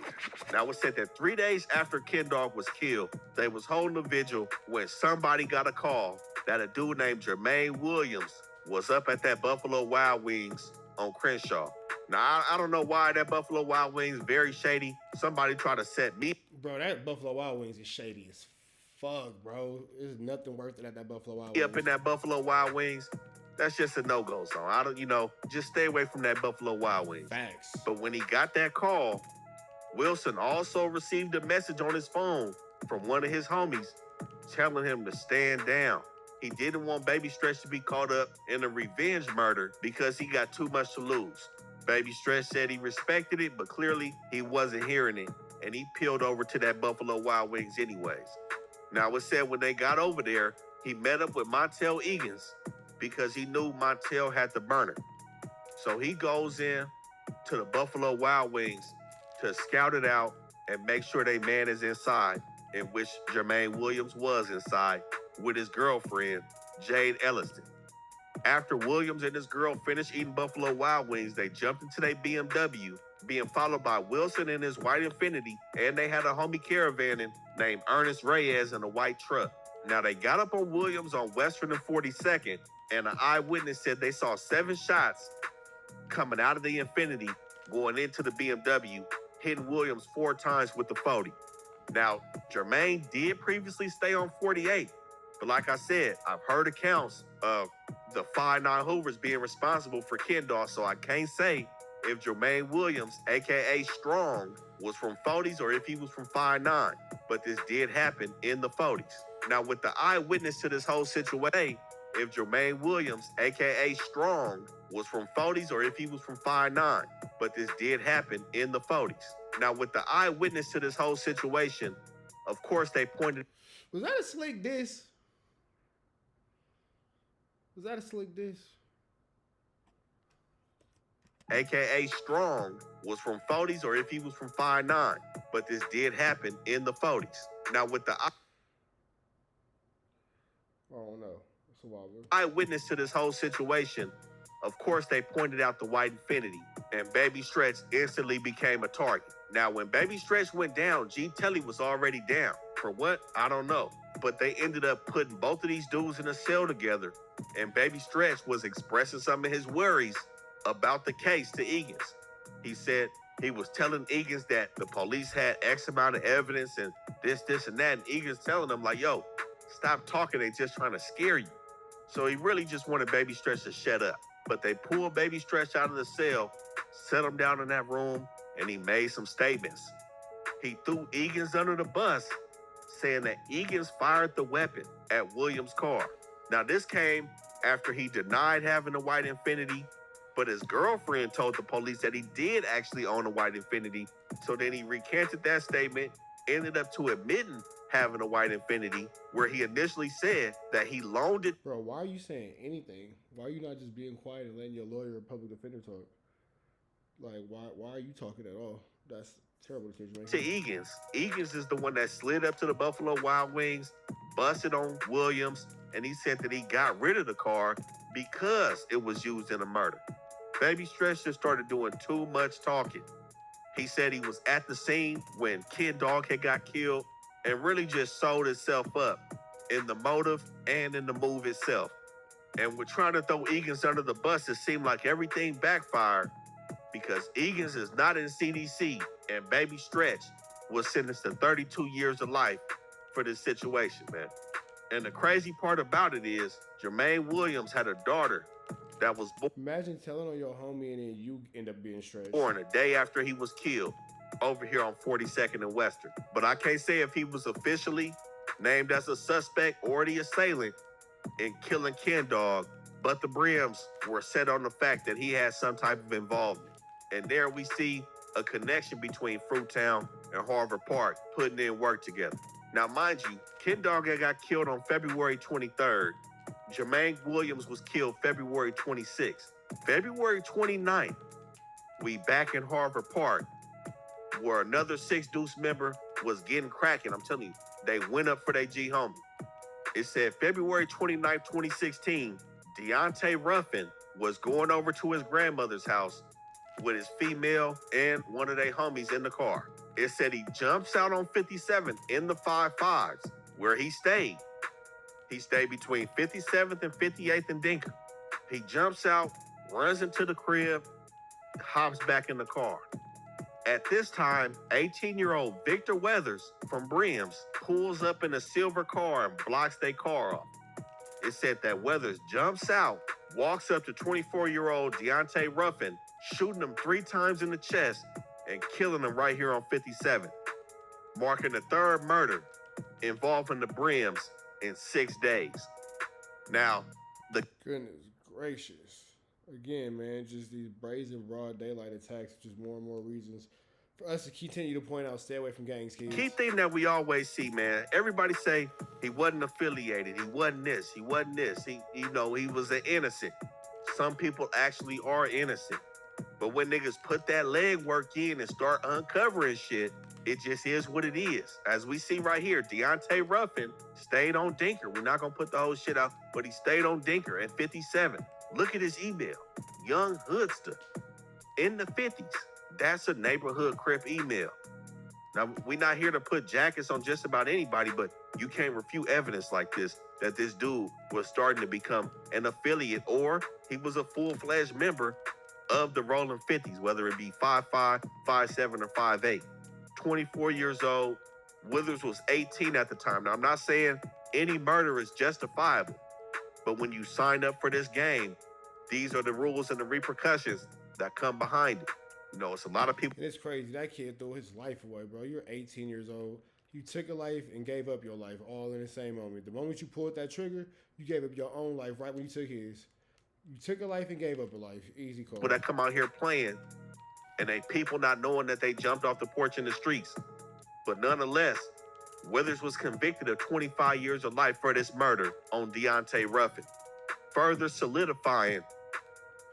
Now, it said that 3 days after Ken Dog was killed, they was holding a vigil when somebody got a call that a dude named Jermaine Williams was up at that Buffalo Wild Wings on Crenshaw. Now, I don't know why that Buffalo Wild Wings very shady. Somebody tried to set me. Bro, that Buffalo Wild Wings is shady as fuck, bro. There's nothing worth it at that Buffalo Wild Wings. Up in that Buffalo Wild Wings, that's just a no-go zone. I don't, just stay away from that Buffalo Wild Wings. Facts. But when he got that call, Wilson also received a message on his phone from one of his homies telling him to stand down. He didn't want Baby Stretch to be caught up in a revenge murder because he got too much to lose. Baby Stretch said he respected it, but clearly he wasn't hearing it, and he peeled over to that Buffalo Wild Wings anyways. Now, it said when they got over there, he met up with Montel Egan's because he knew Montel had the burner. So he goes in to the Buffalo Wild Wings to scout it out and make sure they man is inside, in which Jermaine Williams was inside with his girlfriend, Jade Elliston. After Williams and his girl finished eating Buffalo Wild Wings, they jumped into their BMW, being followed by Wilson in his white Infiniti, and they had a homie caravanning named Ernest Reyes in a white truck. Now, they got up on Williams on Western and 42nd, and an eyewitness said they saw 7 shots coming out of the Infiniti, going into the BMW, hitting Williams 4 times with the 40. Now, Jermaine did previously stay on 48, but like I said, I've heard accounts of the 5'9" Hoovers being responsible for Kendall, so I can't say if Jermaine Williams, a.k.a. Strong, was from 40s or if he was from 5'9", but this did happen in the 40s. Now, with the eyewitness to this whole situation, if Jermaine Williams, a.k.a. Strong, was from 40s or if he was from 5'9", but this did happen in the 40s. Now, with the eyewitness to this whole situation, of course, they pointed... Was that a slick diss? Was that a slick diss? A.k.a. Strong, was from 40s or if he was from 5'9", but this did happen in the 40s. Now, with the... Oh, no. It's a while ago. Eyewitness to this whole situation, of course, they pointed out the white Infiniti, and Baby Stretch instantly became a target. Now, when Baby Stretch went down, G Telly was already down. For what? I don't know. But they ended up putting both of these dudes in a cell together, and Baby Stretch was expressing some of his worries about the case to Egan's. He said he was telling Egan's that the police had X amount of evidence and this, and that, and Egan's telling them, like, yo, stop talking, they just trying to scare you. So he really just wanted Baby Stretch to shut up. But they pulled Baby Stretch out of the cell, set him down in that room, and he made some statements. He threw Egan's under the bus, saying that Egan's fired the weapon at Williams' car. Now, this came after he denied having a white Infiniti, but his girlfriend told the police that he did actually own a white Infiniti. So then he recanted that statement, ended up to admitting having a white Infinity, where he initially said that he loaned it Bro, why are you saying anything? Why are you not just being quiet and letting your lawyer or public defender talk? Like, why are you talking at all? That's terrible to to Egan's. Egan's is the one that slid up to the Buffalo Wild Wings, busted on Williams, and he said that he got rid of the car because it was used in a murder. Baby Stretch just started doing too much talking. He said he was at the scene when Kid Dog had got killed and really just sold himself up in the motive and in the move itself. And with trying to throw Egan's under the bus, it seemed like everything backfired because Egan's is not in CDC and Baby Stretch was sentenced to 32 years of life for this situation, man. And the crazy part about it is Jermaine Williams had a daughter that was Imagine telling on your homie and then you end up being stretched. born a day after he was killed over here on 42nd and Western. But I can't say if he was officially named as a suspect or the assailant in killing Ken Dog, but the Brims were set on the fact that he had some type of involvement. And there we see a connection between Fruittown and Harvard Park putting in work together. Now, mind you, Ken Dog had got killed on February 23rd. Jermaine Williams was killed February 26th. February 29th, we back in Harvard Park, where another 6 Deuce member was getting cracking. I'm telling you, they went up for their G homie. It said February 29th, 2016, Deontay Ruffin was going over to his grandmother's house with his female and one of their homies in the car. It said he jumps out on 57th in the 5-5s, where he stayed. He stayed between 57th and 58th and Dinker. He jumps out, runs into the crib, hops back in the car. At this time, 18-year-old Victor Weathers from Brims pulls up in a silver car and blocks their car off. It said that Weathers jumps out, walks up to 24-year-old Deontay Ruffin, shooting him 3 times in the chest and killing him right here on 57th, marking the 3rd murder involving the Brims in 6 days. Now, the Goodness gracious. Again, man, just these brazen broad daylight attacks, just more and more reasons for us to continue to point out, stay away from gangs, kids. key thing that we always see, man, everybody say he wasn't affiliated, he wasn't this, he wasn't this, he was an innocent. Some people actually are innocent. But when niggas put that legwork in and start uncovering shit, it just is what it is. As we see right here, Deontay Ruffin stayed on Dinker. We're not going to put the whole shit out, but he stayed on Dinker at 57. Look at his email. Young Hoodster in the 50s. That's a Neighborhood Crip email. Now, we're not here to put jackets on just about anybody, but you can't refute evidence like this, that this dude was starting to become an affiliate or he was a full-fledged member of the Rollin 50s, whether it be 5'5", 5'7", or 5'8". 24 years old. Withers was 18 at the time. Now, I'm not saying any murder is justifiable, but when you sign up for this game, these are the rules and the repercussions that come behind it. You know, it's a lot of people. And it's crazy. That kid threw his life away, bro. You're 18 years old. You took a life and gave up your life all in the same moment. The moment you pulled that trigger, you gave up your own life right when you took his. You took a life and gave up a life. Easy call. People that come out here playing, and they people not knowing that they jumped off the porch in the streets. But nonetheless, Withers was convicted of 25 years of life for this murder on Deontay Ruffin, further solidifying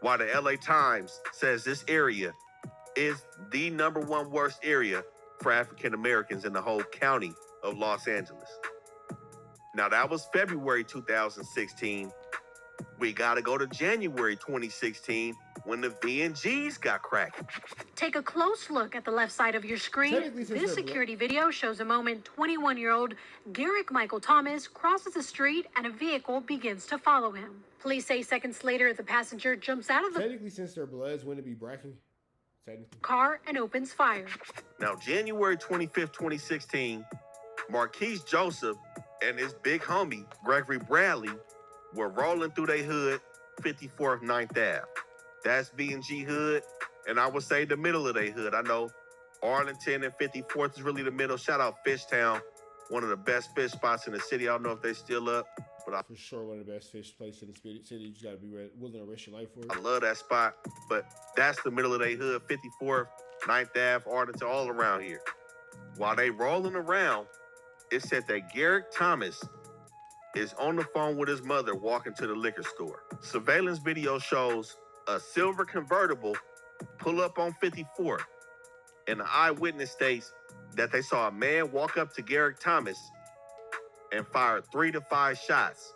why the LA Times says this area is the #1 worst area for African Americans in the whole county of Los Angeles. Now, that was February 2016. We got to go to January 2016 when the VNGs got cracked. Take a close look at the left side of your screen. This security video shows a moment 21-year-old Garrick Michael Thomas crosses the street and a vehicle begins to follow him. Police say seconds later, the passenger jumps out of the Technically, since their bloods wouldn't be bracking. Technically. car and opens fire. Now, January 25th, 2016, Marquise Joseph and his big homie, Gregory Bradley, were rolling through their hood, 54th 9th Ave. That's B&G hood, and I would say the middle of their hood. I know Arlington and 54th is really the middle. Shout out Fishtown, one of the best fish spots in the city. I don't know if they still up, but For sure, one of the best fish places in the city. You just got to be willing to risk your life for it. I love that spot. But that's the middle of their hood, 54th, 9th Ave, Arlington, all around here. While they rolling around, it said that Garrick Thomas is on the phone with his mother walking to the liquor store. Surveillance video shows a silver convertible pull up on 54th, and the eyewitness states that they saw a man walk up to Garrick Thomas and fire 3 to 5 shots,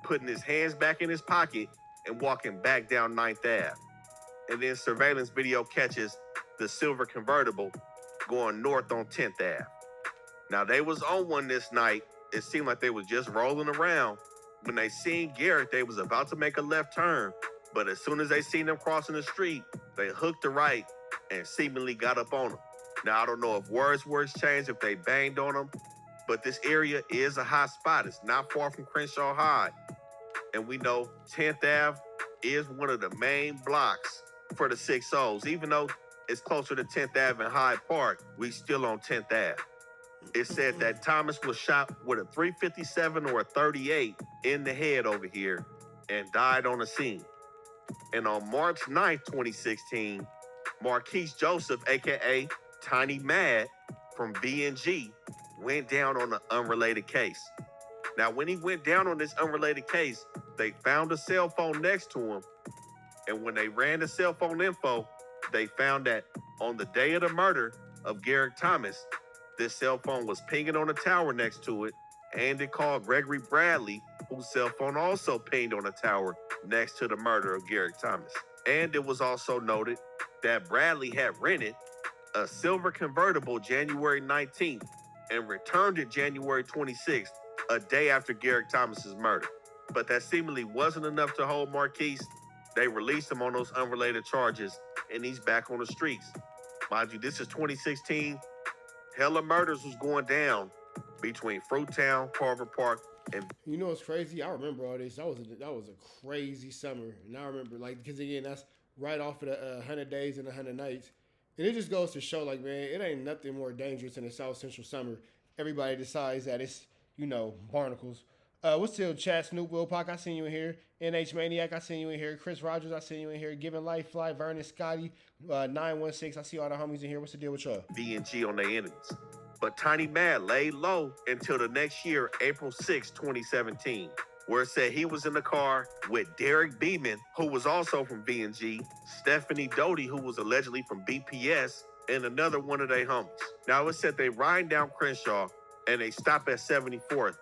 putting his hands back in his pocket and walking back down 9th Ave. And then surveillance video catches the silver convertible going north on 10th Ave. Now, they was on one this night. It seemed like they was just rolling around. When they seen Garrett, they was about to make a left turn, but as soon as they seen him crossing the street, they hooked the right and seemingly got up on him. Now, I don't know if words changed, if they banged on him, but this area is a hot spot. It's not far from Crenshaw High. And we know 10th Ave is one of the main blocks for the 6-0s. Even though it's closer to 10th Ave and Hyde Park, we still on 10th Ave. It said that Thomas was shot with a .357 or a .38 in the head over here and died on the scene. And on March 9th, 2016, Marquise Joseph, a.k.a. Tiny Mad from B&G, went down on an unrelated case. Now, when he went down on this unrelated case, they found a cell phone next to him. And when they ran the cell phone info, they found that on the day of the murder of Garrick Thomas, this cell phone was pinging on a tower next to it, and it called Gregory Bradley, whose cell phone also pinged on a tower next to the murder of Garrick Thomas. And it was also noted that Bradley had rented a silver convertible January 19th and returned it January 26th, a day after Garrick Thomas's murder. But that seemingly wasn't enough to hold Marquise. They released him on those unrelated charges, and he's back on the streets. Mind you, this is 2016. Hella murders was going down between Fruittown, Carver Park, and... You know what's crazy? I remember all this. That was a crazy summer. And I remember, like, because again, that's right off of the 100 Days and 100 Nights. And it just goes to show, like, man, it ain't nothing more dangerous than a South Central summer. Everybody decides that it's, you know, barnacles. What's still chat? Snoop Wilpock, I seen you in here. NH Maniac, I seen you in here. Chris Rogers, I seen you in here. Giving Life, Fly, Vernon, Scotty, 916. I see all the homies in here. What's the deal with y'all? B&G on their enemies. But Tiny Mad laid low until the next year, April 6, 2017, where it said he was in the car with Derek Beeman, who was also from B&G, Stephanie Doty, who was allegedly from BPS, and another one of their homies. Now, it said they riding down Crenshaw, and they stop at 74th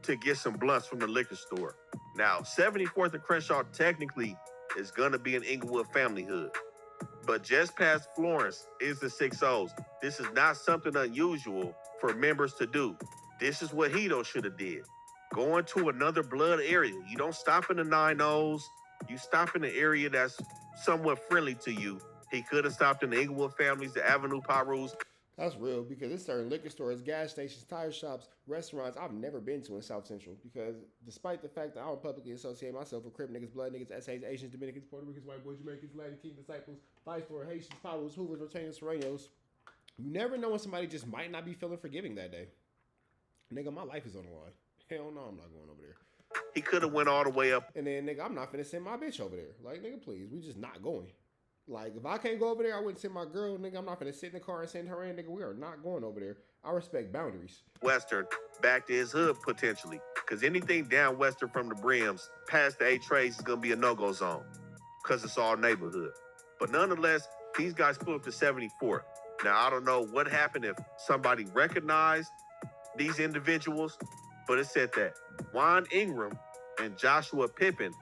to get some blunts from the liquor store. Now, 74th and Crenshaw technically is gonna be an Inglewood family hood. But just past Florence is the 6-0s. This is not something unusual for members to do. This is what Hedo should have did. Going to another blood area. You don't stop in the 9-0s. You stop in an area that's somewhat friendly to you. He could have stopped in the Inglewood families, the Avenue Parus. That's real, because it's certain liquor stores, gas stations, tire shops, restaurants I've never been to in South Central, because despite the fact that I don't publicly associate myself with Crip niggas, blood niggas, SAs, Asians, Dominicans, Puerto Ricans, white boys, Jamaicans, Latin King disciples, Vice Lord, Haitians, Paulos, Hoovers, Rotanians, Serenos, you never know when somebody just might not be feeling forgiving that day. Nigga, my life is on the line. Hell no, I'm not going over there. He could have went all the way up. And then, nigga, I'm not finna send my bitch over there. Like, nigga, please, we just not going. Like, if I can't go over there, I wouldn't send my girl, nigga. I'm not gonna sit in the car and send her in, nigga. We are not going over there. I respect boundaries. Western, back to his hood, potentially. Because anything down Western from the Brims, past the 8 trades, is gonna be a no-go zone. Because it's all neighborhood. But nonetheless, these guys pull up to 74th. Now, I don't know what happened if somebody recognized these individuals, but it said that Juan Ingram and Joshua Pippin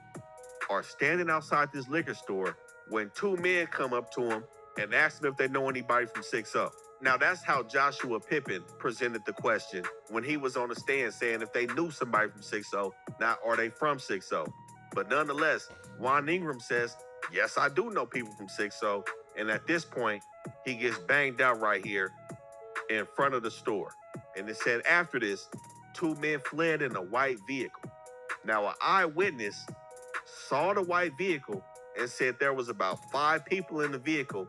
are standing outside this liquor store when 2 men come up to him and ask them if they know anybody from 6-0. Now, that's how Joshua Pippin presented the question when he was on the stand saying if they knew somebody from 6-0, not are they from 6-0. But nonetheless, Juan Ingram says, yes, I do know people from 6-0. And at this point, he gets banged out right here in front of the store. And it said after this, 2 men fled in a white vehicle. Now, an eyewitness saw the white vehicle and said there was about 5 people in the vehicle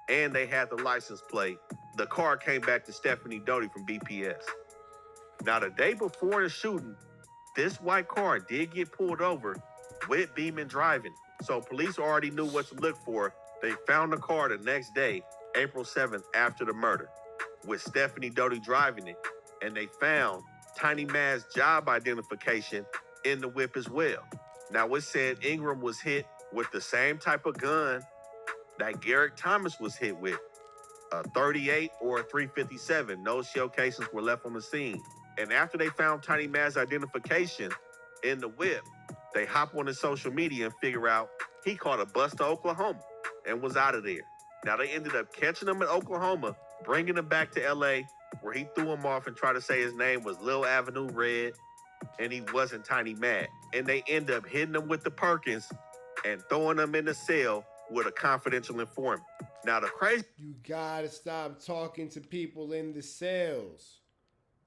and they had the license plate. The car came back to Stephanie Doty from BPS. Now, the day before the shooting, this white car did get pulled over with Beeman driving. So police already knew what to look for. They found the car the next day, April 7th, after the murder, with Stephanie Doty driving it. and they found Tiny Mad's job identification in the whip as well. Now, it said Ingram was hit with the same type of gun that Garrick Thomas was hit with, a 38 or a 357. No shell casings were left on the scene. And after they found Tiny Mad's identification in the whip, they hop on his social media and figure out he caught a bus to Oklahoma and was out of there. Now, they ended up catching him in Oklahoma, bringing him back to LA, where he threw him off and tried to say his name was Lil Avenue Red, and he wasn't Tiny Mad. And they end up hitting him with the Perkins and throwing him in the cell with a confidential informant. Now, the crazy... You gotta stop talking to people in the cells.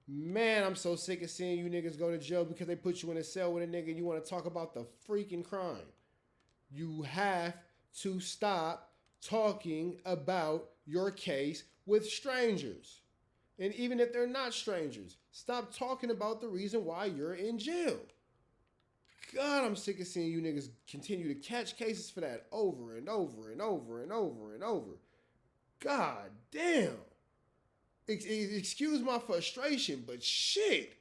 Man, I'm so sick of seeing you niggas go to jail because they put you in a cell with a nigga and you want to talk about the freaking crime. You have to stop talking about your case with strangers. And even if they're not strangers, stop talking about the reason why you're in jail. God, I'm sick of seeing you niggas continue to catch cases for that over and over and over and over and over. God damn. Excuse my frustration, but shit.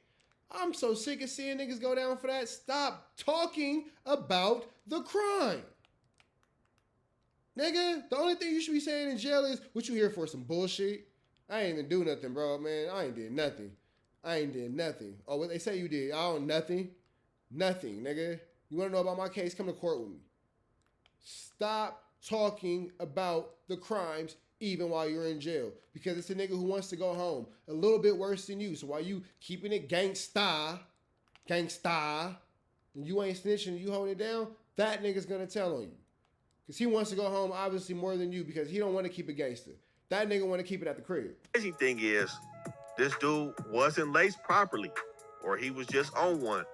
I'm so sick of seeing niggas go down for that. Stop talking about the crime. Nigga, the only thing you should be saying in jail is, what you here for, some bullshit? I ain't even do nothing, bro, man. I ain't did nothing. Oh, what they say you did? I don't nothing. Nothing, nigga. You want to know about my case? Come to court with me. Stop talking about the crimes even while you're in jail. Because it's a nigga who wants to go home. A little bit worse than you. So while you keeping it gangsta, and you ain't snitching, you holding it down, that nigga's going to tell on you. Because he wants to go home, obviously, more than you, because he don't want to keep it gangster. That nigga want to keep it at the crib. The crazy thing is, this dude wasn't laced properly, or he was just on one.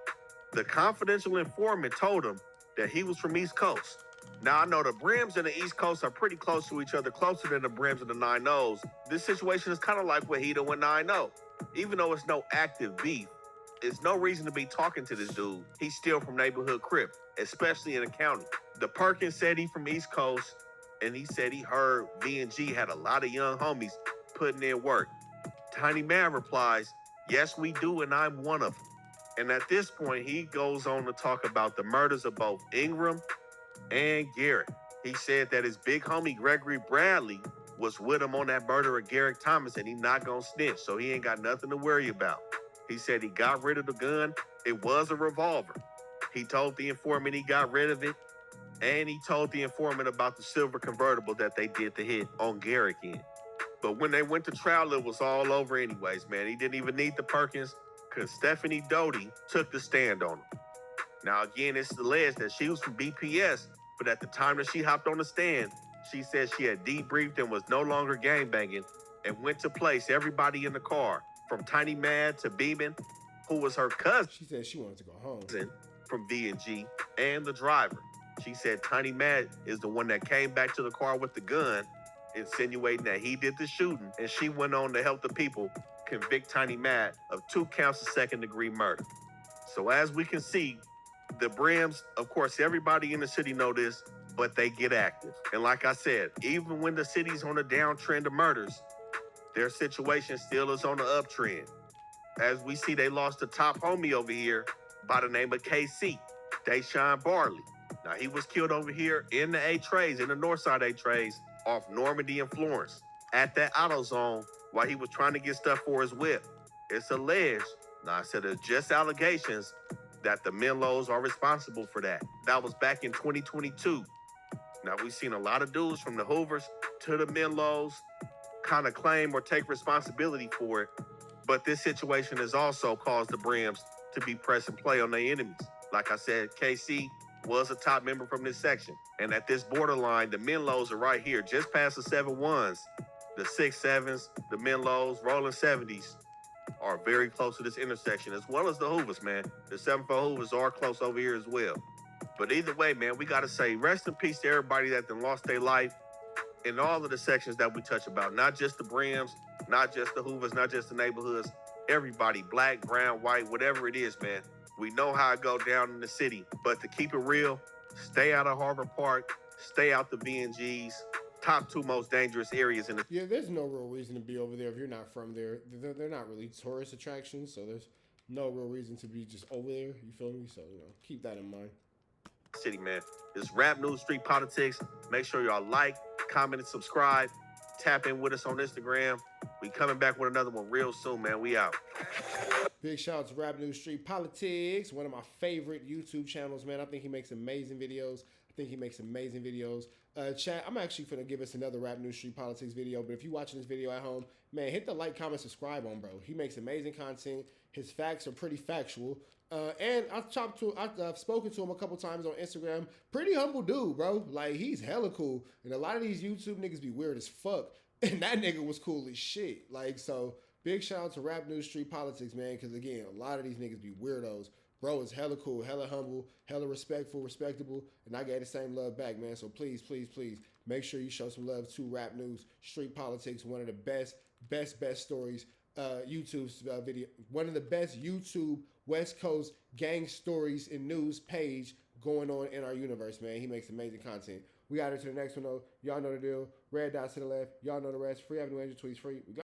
The confidential informant told him that he was from East Coast. Now, I know the Brims and the East Coast are pretty close to each other, closer than the Brims and the 9-0s. This situation is kind of like what Hedo and 9-0. Even though it's no active beef, it's no reason to be talking to this dude. He's still from Neighborhood Crips, especially in the county. The Perkins said he from East Coast, and he said he heard V&G had a lot of young homies putting in work. Tiny Man replies, yes, we do, and I'm one of them. And at this point, he goes on to talk about the murders of both Ingram and Garrett. He said that his big homie, Gregory Bradley, was with him on that murder of Garrett Thomas, and he not gonna snitch, so he ain't got nothing to worry about. He said he got rid of the gun. It was a revolver. He told the informant he got rid of it, and he told the informant about the silver convertible that they did the hit on Garrett in. But when they went to trial, it was all over anyways, man. He didn't even need the Perkins, because Stephanie Doty took the stand on him. Now, again, it's alleged that she was from BPS, but at the time that she hopped on the stand, she said she had debriefed and was no longer gangbanging and went to place everybody in the car, from Tiny Mad to Beeman, who was her cousin. She said she wanted to go home. From V&G, and the driver. She said Tiny Mad is the one that came back to the car with the gun, insinuating that he did the shooting, and she went on to help the people convict Tiny Mad of 2 counts of second-degree murder. So as we can see, the Brims, of course, everybody in the city know this, but they get active. And like I said, even when the city's on a downtrend of murders, their situation still is on the uptrend. As we see, they lost the top homie over here by the name of KC, Deshaun Barley. Now, he was killed over here in the A-Trays, in the Northside A-Trays, off Normandy and Florence, at that AutoZone, while he was trying to get stuff for his whip. It's alleged, now I said it's just allegations, that the Menlos are responsible for that. That was back in 2022. Now, we've seen a lot of dudes from the Hoovers to the Menlos kind of claim or take responsibility for it, but this situation has also caused the Brims to be press and play on their enemies. Like I said, KC was a top member from this section. And at this borderline, the Menlos are right here, just past the 7-1s. The 6-7s, the Menlos, Rollin 70s are very close to this intersection, as well as the Hoovers, man. The 7-4 Hoovers are close over here as well. But either way, man, we got to say rest in peace to everybody that done lost their life in all of the sections that we touch about. Not just the Brims, not just the Hoovers, not just the neighborhoods. Everybody, black, brown, white, whatever it is, man. We know how it go down in the city. But to keep it real, stay out of Harvard Park, stay out the V&Gs, top 2 most dangerous areas in the Yeah, there's no real reason to be over there if you're not from there. They're not really tourist attractions, so there's no real reason to be just over there. You feel me? So, keep that in mind. city, man. This Rap News Street Politics. Make sure y'all like, comment, and subscribe. Tap in with us on Instagram. We coming back with another one real soon, man. We out. Big shout out to Rap News Street Politics, one of my favorite YouTube channels, man. I think he makes amazing videos. Chat, I'm actually going to give us another Rap News Street Politics video, but if you're watching this video at home, man, hit the like, comment, subscribe on, bro. He makes amazing content. His facts are pretty factual. And I've spoken to him a couple times on Instagram. Pretty humble dude, bro. Like, he's hella cool. And a lot of these YouTube niggas be weird as fuck. And that nigga was cool as shit. Like, so, big shout out to Rap News Street Politics, man. Because, again, a lot of these niggas be weirdos. Bro is hella cool, hella humble, hella respectful, respectable. And I gave the same love back, man. So, please, please, please, make sure you show some love to Rap News Street Politics. One of the best stories. YouTube video, one of the best YouTube West Coast gang stories and news page going on in our universe, man. He makes amazing content. We got it to the next one, though. Y'all know the deal. Red dots to the left. Y'all know the rest. Free Avenue Angel tweets free. We go.